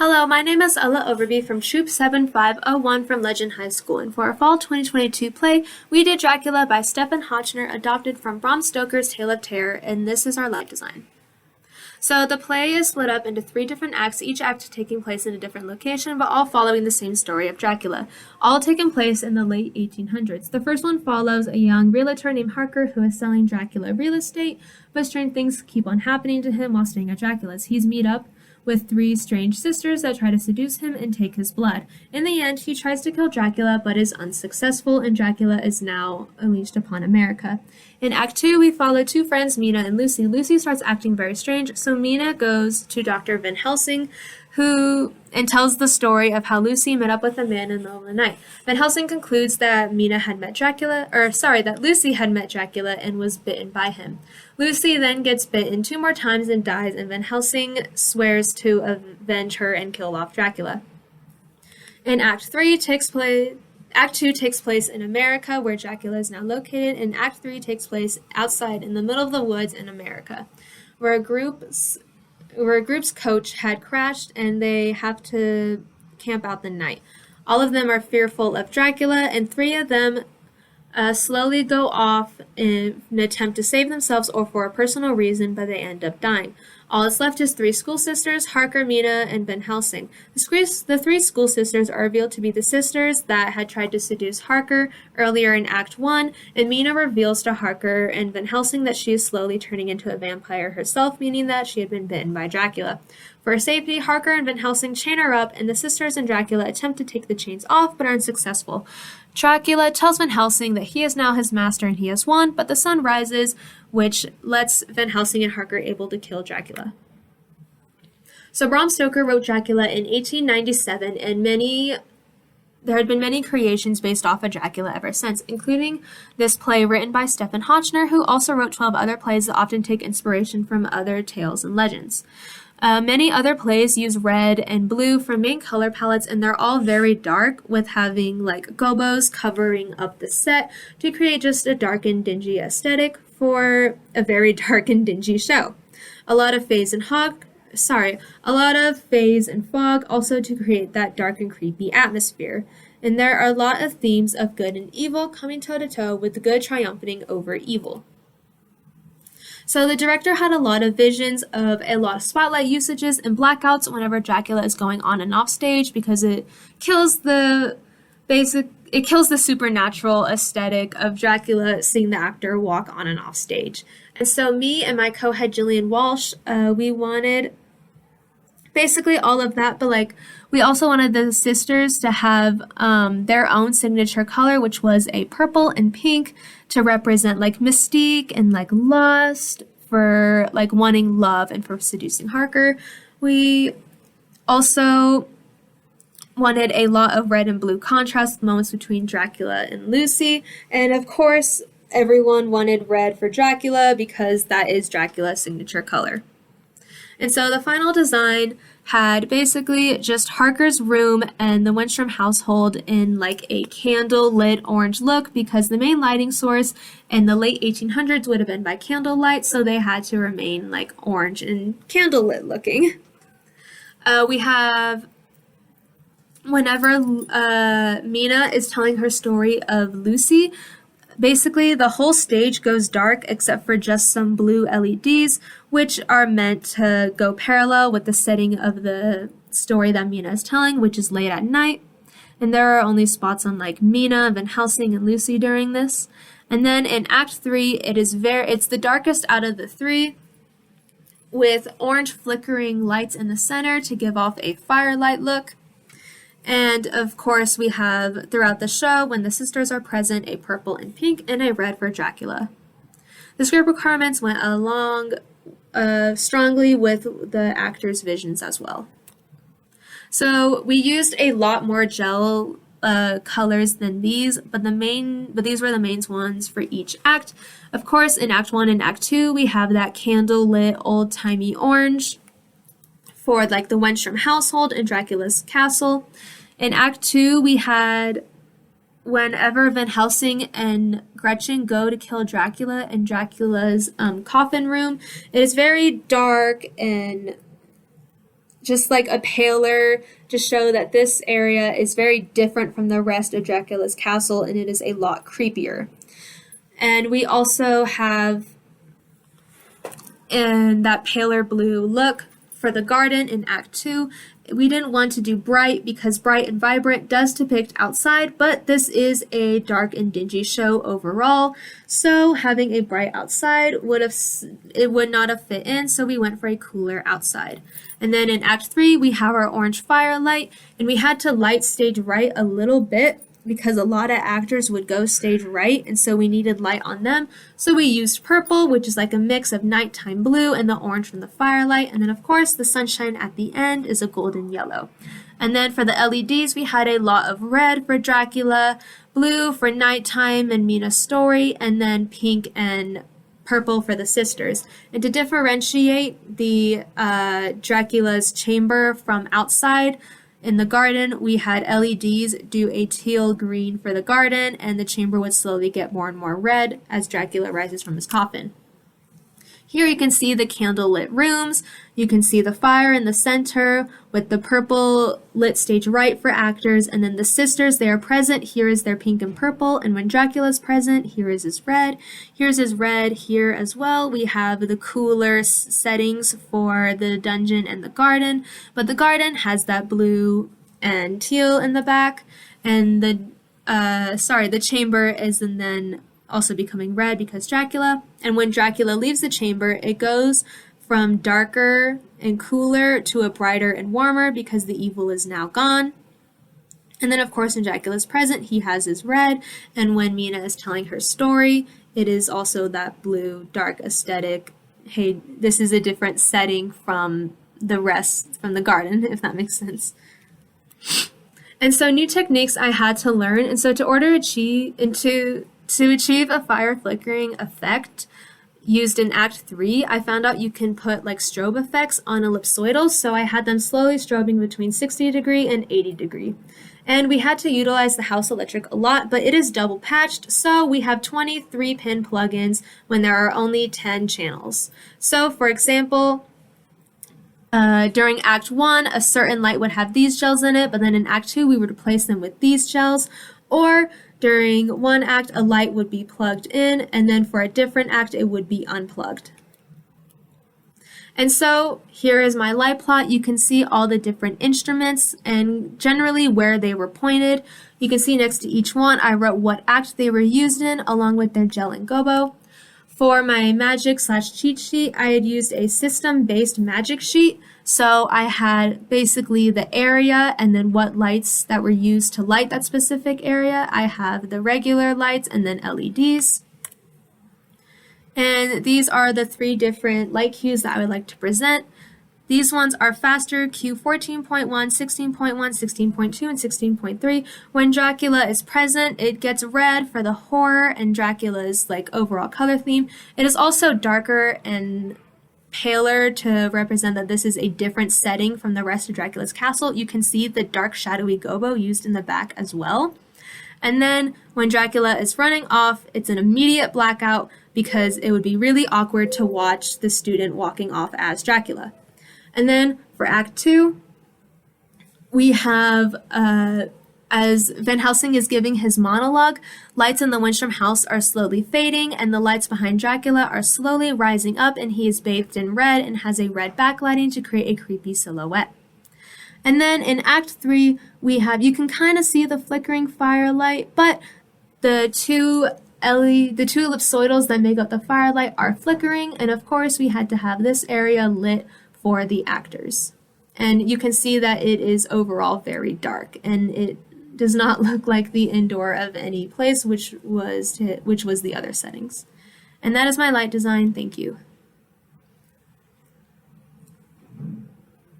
Hello, my name is Ella Overby from Troop 7501 from Legend High School, and for our Fall 2022 play, we did Dracula by Stephen Hotchner, adopted from Bram Stoker's Tale of Terror, and this is our light design. So the play is split up into 3 different acts, each act taking place in a different location, but all following the same story of Dracula, all taking place in the late 1800s. The first one follows a young realtor named Harker who is selling Dracula real estate, but strange things keep on happening to him while staying at Dracula's. He's meet up with 3 strange sisters that try to seduce him and take his blood. In the end, he tries to kill Dracula, but is unsuccessful, and Dracula is now unleashed upon America. In Act 2, we follow 2 friends, Mina and Lucy. Lucy starts acting very strange, so Mina goes to Dr. Van Helsing, and tells the story of how Lucy met up with a man in the middle of the night. Van Helsing concludes that Lucy had met Dracula and was bitten by him. Lucy then gets bitten 2 more times and dies, and Van Helsing swears to avenge her and kill off Dracula. In Act 2 takes place in America, where Dracula is now located, and Act 3 takes place outside in the middle of the woods in America, where a group's coach had crashed and they have to camp out the night. All of them are fearful of Dracula, and 3 of them slowly go off in an attempt to save themselves or for a personal reason, but they end up dying. All that's left is 3 school sisters, Harker, Mina, and Van Helsing. The 3 school sisters are revealed to be the sisters that had tried to seduce Harker earlier in Act 1, and Mina reveals to Harker and Van Helsing that she is slowly turning into a vampire herself, meaning that she had been bitten by Dracula. For safety, Harker and Van Helsing chain her up, and the sisters and Dracula attempt to take the chains off, but are unsuccessful. Dracula tells Van Helsing that he is now his master and he has won, but the sun rises, which lets Van Helsing and Harker able to kill Dracula. So Bram Stoker wrote Dracula in 1897, and there had been many creations based off of Dracula ever since, including this play written by Stephen Hotchner, who also wrote 12 other plays that often take inspiration from other tales and legends. Many other plays use red and blue for main color palettes, and they're all very dark, with having like gobos covering up the set to create just a dark and dingy aesthetic for a very dark and dingy show. A lot of phase and fog also to create that dark and creepy atmosphere. And there are a lot of themes of good and evil coming toe-to-toe, with the good triumphing over evil. So the director had a lot of visions of a lot of spotlight usages and blackouts whenever Dracula is going on and off stage, because it kills the supernatural aesthetic of Dracula seeing the actor walk on and off stage. And so me and my co-head Jillian Walsh, we wanted basically all of that, but we also wanted the sisters to have their own signature color, which was a purple and pink, to represent mystique and lust, for wanting love and for seducing Harker. We also wanted a lot of red and blue contrast moments between Dracula and Lucy, and of course everyone wanted red for Dracula because that is Dracula's signature color. And so the final design had basically just Harker's room and the Wenstrom household in a candle-lit orange look, because the main lighting source in the late 1800s would have been by candlelight, so they had to remain orange and candle-lit looking. We have whenever Mina is telling her story of Lucy, basically, the whole stage goes dark except for just some blue LEDs, which are meant to go parallel with the setting of the story that Mina is telling, which is late at night. And there are only spots on Mina, Van Helsing, and Lucy during this. And then in Act 3, it's the darkest out of the 3, with orange flickering lights in the center to give off a firelight look. And of course, we have throughout the show, when the sisters are present, a purple and pink and a red for Dracula. The script requirements went along strongly with the actors' visions as well. So we used a lot more gel colors than these, but these were the main ones for each act. Of course, in Act 1 and Act 2, we have that candle-lit old-timey orange for the Wenstrom household and Dracula's castle. In Act 2, we had whenever Van Helsing and Gretchen go to kill Dracula in Dracula's coffin room. It is very dark and just like a paler, to show that this area is very different from the rest of Dracula's castle and it is a lot creepier. And we also have in that paler blue look for the garden in Act 2. We didn't want to do bright because bright and vibrant does depict outside, but this is a dark and dingy show overall. So having a bright outside would not have fit in, so we went for a cooler outside. And then in Act 3, we have our orange firelight, and we had to light stage right a little bit because a lot of actors would go stage right, and so we needed light on them. So we used purple, which is like a mix of nighttime blue and the orange from the firelight. And then, of course, the sunshine at the end is a golden yellow. And then for the LEDs, we had a lot of red for Dracula, blue for nighttime and Mina's story, and then pink and purple for the sisters. And to differentiate the Dracula's chamber from outside, in the garden, we had LEDs do a teal green for the garden, and the chamber would slowly get more and more red as Dracula rises from his coffin. Here you can see the candlelit rooms. You can see the fire in the center with the purple lit stage right for actors, and then the sisters, they are present. Here is their pink and purple, and when Dracula's present, here is his red. Here's his red here as well. We have the cooler settings for the dungeon and the garden, but the garden has that blue and teal in the back, and the chamber is then also becoming red because Dracula. And when Dracula leaves the chamber, it goes from darker and cooler to a brighter and warmer because the evil is now gone. And then, of course, when Dracula's present, he has his red. And when Mina is telling her story, it is also that blue, dark aesthetic. Hey, this is a different setting from the rest, from the garden, if that makes sense. And so new techniques I had to learn. And so to achieve a fire flickering effect used in Act 3, I found out you can put like strobe effects on ellipsoidals, so I had them slowly strobing between 60 degree and 80 degree. And we had to utilize the house electric a lot, but it is double patched, so we have 23 pin plugins when there are only 10 channels. So for example, during Act 1, a certain light would have these gels in it, but then in Act 2, we would replace them with these gels, or during one act, a light would be plugged in, and then for a different act, it would be unplugged. And so here is my light plot. You can see all the different instruments and generally where they were pointed. You can see next to each one, I wrote what act they were used in, along with their gel and gobo. For my magic/cheat sheet, I had used a system-based magic sheet. So I had basically the area and then what lights that were used to light that specific area. I have the regular lights and then LEDs. And these are the 3 different light cues that I would like to present. These ones are faster, Q 14.1, 16.1, 16.2, and 16.3. When Dracula is present, it gets red for the horror and Dracula's like overall color theme. It is also darker and paler to represent that this is a different setting from the rest of Dracula's castle. You can see the dark shadowy gobo used in the back as well. And then when Dracula is running off, it's an immediate blackout because it would be really awkward to watch the student walking off as Dracula. And then for Act 2, we have, as Van Helsing is giving his monologue, lights in the Windstrom house are slowly fading, and the lights behind Dracula are slowly rising up, and he is bathed in red and has a red backlighting to create a creepy silhouette. And then in Act 3, we have, you can kind of see the flickering firelight, but the two ellipsoidals that make up the firelight are flickering, and of course we had to have this area lit for the actors. And you can see that it is overall very dark, and it does not look like the indoor of any place, which was the other settings. And that is my light design. Thank you.